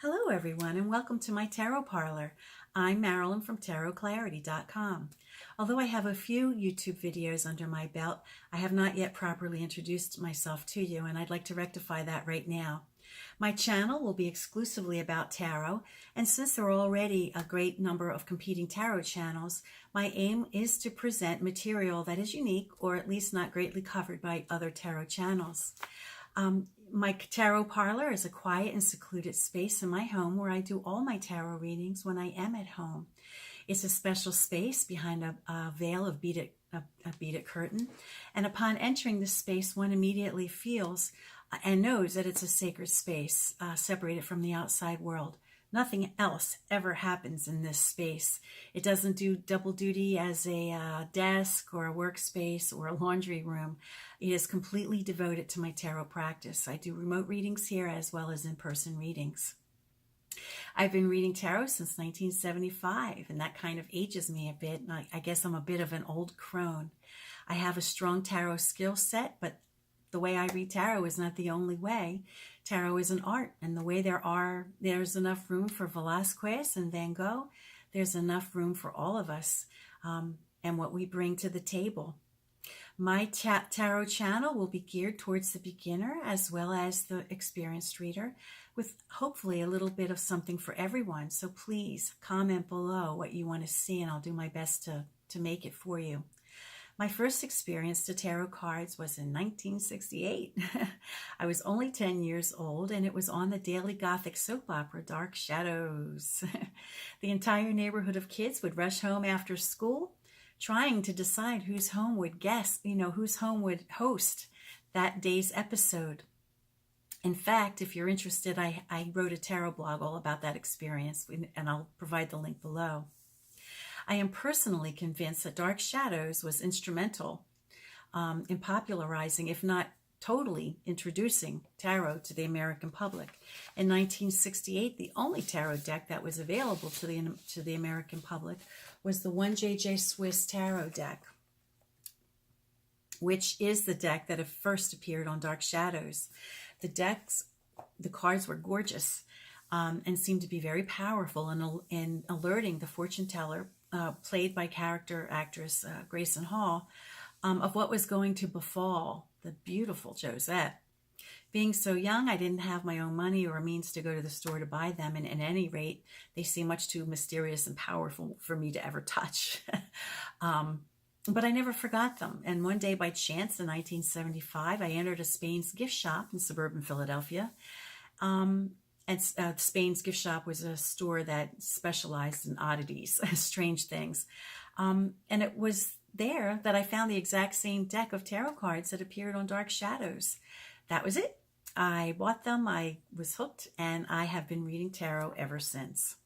Hello everyone and welcome to my Tarot Parlor. I'm Marilyn from tarotclarity.com. Although I have a few YouTube videos under my belt, I have not yet properly introduced myself to you, and I'd like to rectify that right now. My channel will be exclusively about tarot, and since there are already a great number of competing tarot channels, my aim is to present material that is unique or at least not greatly covered by other tarot channels. My tarot parlor is a quiet and secluded space in my home where I do all my tarot readings when I am at home. It's a special space behind a veil of beaded curtain, and upon entering this space, one immediately feels and knows that it's a sacred space, separated from the outside world. Nothing else ever happens in this space. It doesn't do double duty as a desk or a workspace or a laundry room. It is completely devoted to my tarot practice. I do remote readings here as well as in-person readings. I've been reading tarot since 1975, and that kind of ages me a bit. I guess I'm a bit of an old crone. I have a strong tarot skill set, but the way I read tarot is not the only way. Tarot is an art, and the way there's enough room for Velázquez and Van Gogh, there's enough room for all of us and what we bring to the table. My tarot channel will be geared towards the beginner as well as the experienced reader, with hopefully a little bit of something for everyone. So please comment below what you want to see, and I'll do my best to make it for you. My first experience to tarot cards was in 1968. I was only 10 years old, and it was on the daily Gothic soap opera Dark Shadows. The entire neighborhood of kids would rush home after school, trying to decide whose home would whose home would host that day's episode. In fact, if you're interested, I wrote a tarot blog all about that experience, and I'll provide the link below. I am personally convinced that Dark Shadows was instrumental in popularizing, if not totally introducing, tarot to the American public. In 1968, the only tarot deck that was available to the American public was the 1JJ Swiss tarot deck, which is the deck that first appeared on Dark Shadows. The cards were gorgeous and seemed to be very powerful in alerting the fortune teller, played by character actress Grayson Hall, of what was going to befall the beautiful Josette. Being so young, I didn't have my own money or a means to go to the store to buy them, and at any rate, they seem much too mysterious and powerful for me to ever touch. But I never forgot them, and one day by chance in 1975, I entered a Spain's gift shop in suburban Philadelphia. Spain's gift shop was a store that specialized in oddities, strange things. And it was there that I found the exact same deck of tarot cards that appeared on Dark Shadows. That was it. I bought them, I was hooked, and I have been reading tarot ever since.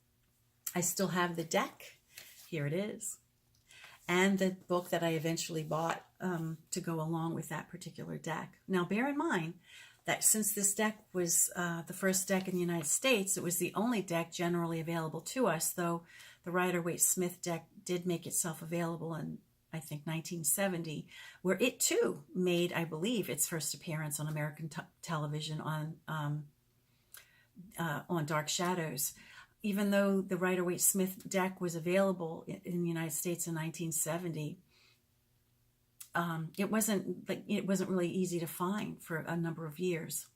I still have the deck. Here it is. And the book that I eventually bought to go along with that particular deck. Now, bear in mind that since this deck was the first deck in the United States, it was the only deck generally available to us, though the Rider-Waite-Smith deck did make itself available in, I think, 1970, where it too made, I believe, its first appearance on American television on Dark Shadows. Even though the Rider-Waite-Smith deck was available in the United States in 1970, it wasn't really easy to find for a number of years.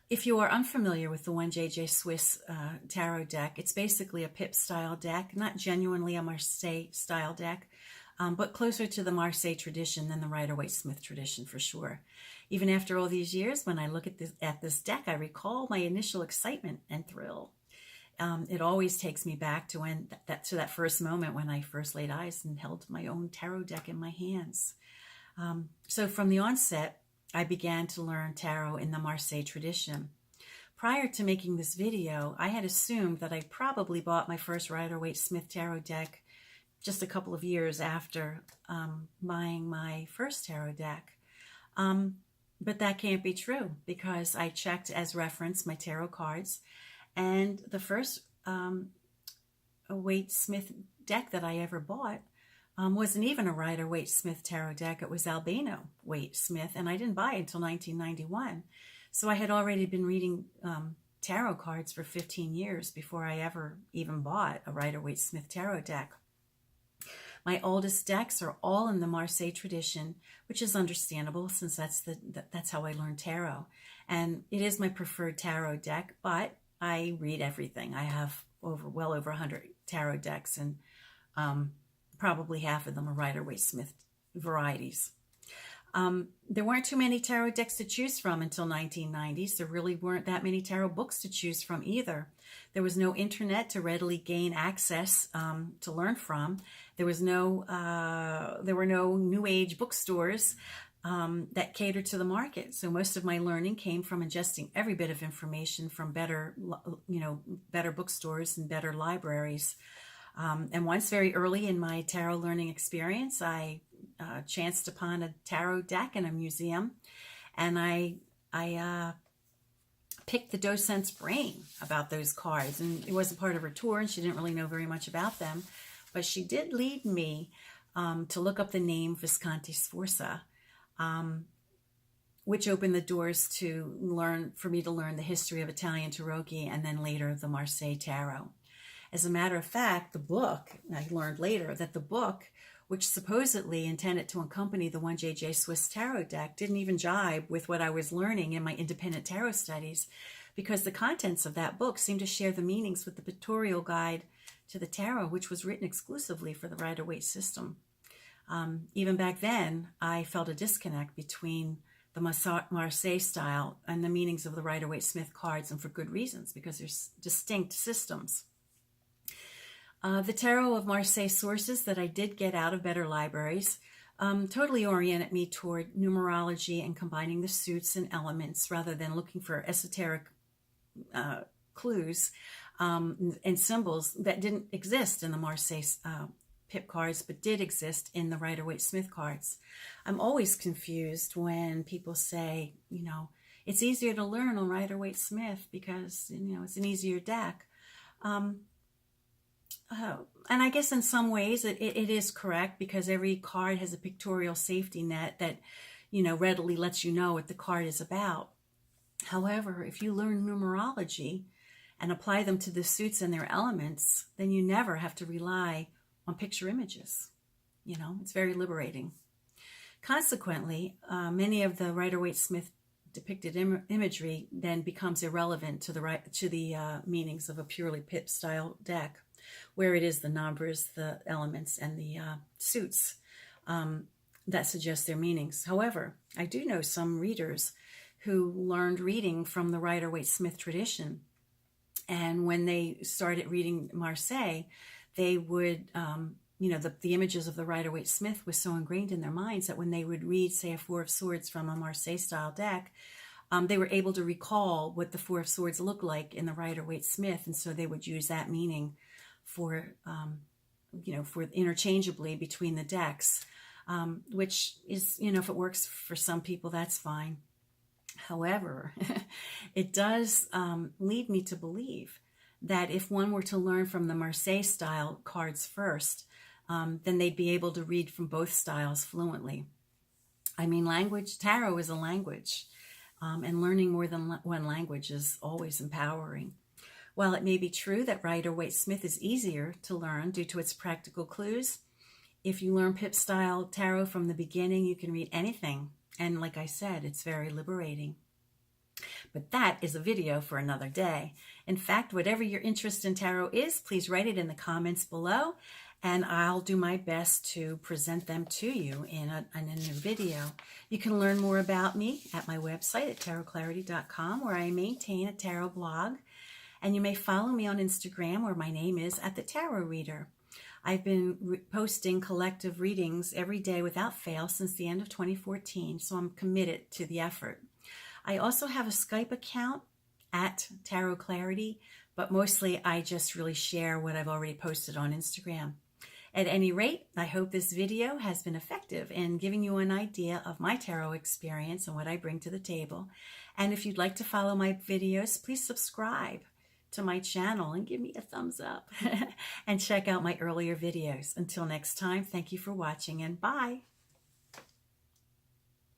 If you are unfamiliar with the 1JJ Swiss tarot deck, it's basically a Pip style deck, not genuinely a Marseille style deck, but closer to the Marseille tradition than the Rider-Waite-Smith tradition for sure. Even after all these years, when I look at this deck, I recall my initial excitement and thrill. It always takes me back to that first moment when I first laid eyes and held my own tarot deck in my hands. So from the onset, I began to learn tarot in the Marseille tradition. Prior to making this video, I had assumed that I probably bought my first Rider-Waite-Smith tarot deck just a couple of years after buying my first tarot deck. But that can't be true, because I checked as reference my tarot cards, and the first Waite-Smith deck that I ever bought wasn't even a Rider-Waite-Smith tarot deck. It was Albano Waite-Smith, and I didn't buy it until 1991. So I had already been reading tarot cards for 15 years before I ever even bought a Rider-Waite-Smith tarot deck. My oldest decks are all in the Marseille tradition, which is understandable since that's how I learned tarot. And it is my preferred tarot deck, but I read everything. I have well over 100 tarot decks, and probably half of them are Rider-Waite-Smith varieties. There weren't too many tarot decks to choose from until 1990s. There really weren't that many tarot books to choose from either. There was no internet to readily gain access to learn from. There were no new age bookstores that catered to the market. So most of my learning came from ingesting every bit of information from better bookstores and better libraries. And once, very early in my tarot learning experience, I chanced upon a tarot deck in a museum, and I picked the docent's brain about those cards. And it wasn't part of her tour, and she didn't really know very much about them, but she did lead me to look up the name Visconti Sforza, which opened the doors for me to learn the history of Italian tarocchi and then later the Marseille Tarot. As a matter of fact, I learned later that the book, which supposedly intended to accompany the 1JJ Swiss Tarot deck, didn't even jibe with what I was learning in my independent tarot studies, because the contents of that book seemed to share the meanings with the pictorial guide to the tarot, which was written exclusively for the Rider-Waite system. Even back then, I felt a disconnect between the Marseille style and the meanings of the Rider-Waite-Smith cards, and for good reasons, because there's distinct systems. The Tarot of Marseille sources that I did get out of better libraries totally oriented me toward numerology and combining the suits and elements rather than looking for esoteric clues and symbols that didn't exist in the Marseille pip cards, but did exist in the Rider-Waite-Smith cards. I'm always confused when people say, it's easier to learn on Rider-Waite-Smith because, it's an easier deck. And I guess in some ways it is correct, because every card has a pictorial safety net that, readily lets you know what the card is about. However, if you learn numerology and apply them to the suits and their elements, then you never have to rely on picture images. It's very liberating. Consequently, many of the Rider-Waite-Smith depicted imagery then becomes irrelevant to the meanings of a purely pip style deck, where it is the numbers, the elements, and the suits that suggest their meanings. However, I do know some readers who learned reading from the Rider-Waite-Smith tradition, and when they started reading Marseille, they would, the images of the Rider-Waite-Smith was so ingrained in their minds that when they would read, say, a Four of Swords from a Marseille-style deck, they were able to recall what the Four of Swords looked like in the Rider-Waite-Smith, and so they would use that meaning for interchangeably between the decks, which is, if it works for some people, that's fine. However, it does lead me to believe that if one were to learn from the Marseille style cards first, then they'd be able to read from both styles fluently. I mean, tarot is a language, and learning more than one language is always empowering. While it may be true that Rider-Waite-Smith is easier to learn due to its practical clues, if you learn pip style tarot from the beginning, you can read anything. And like I said, it's very liberating. But that is a video for another day. In fact, whatever your interest in tarot is, please write it in the comments below, and I'll do my best to present them to you in a new video. You can learn more about me at my website at tarotclarity.com, where I maintain a tarot blog. And you may follow me on Instagram, where my name is @TheTarotReader. I've been posting collective readings every day without fail since the end of 2014, so I'm committed to the effort. I also have a Skype account @TarotClarity, but mostly I just really share what I've already posted on Instagram. At any rate, I hope this video has been effective in giving you an idea of my tarot experience and what I bring to the table. And if you'd like to follow my videos, please subscribe to my channel and give me a thumbs up and check out my earlier videos. Until next time, thank you for watching, and bye.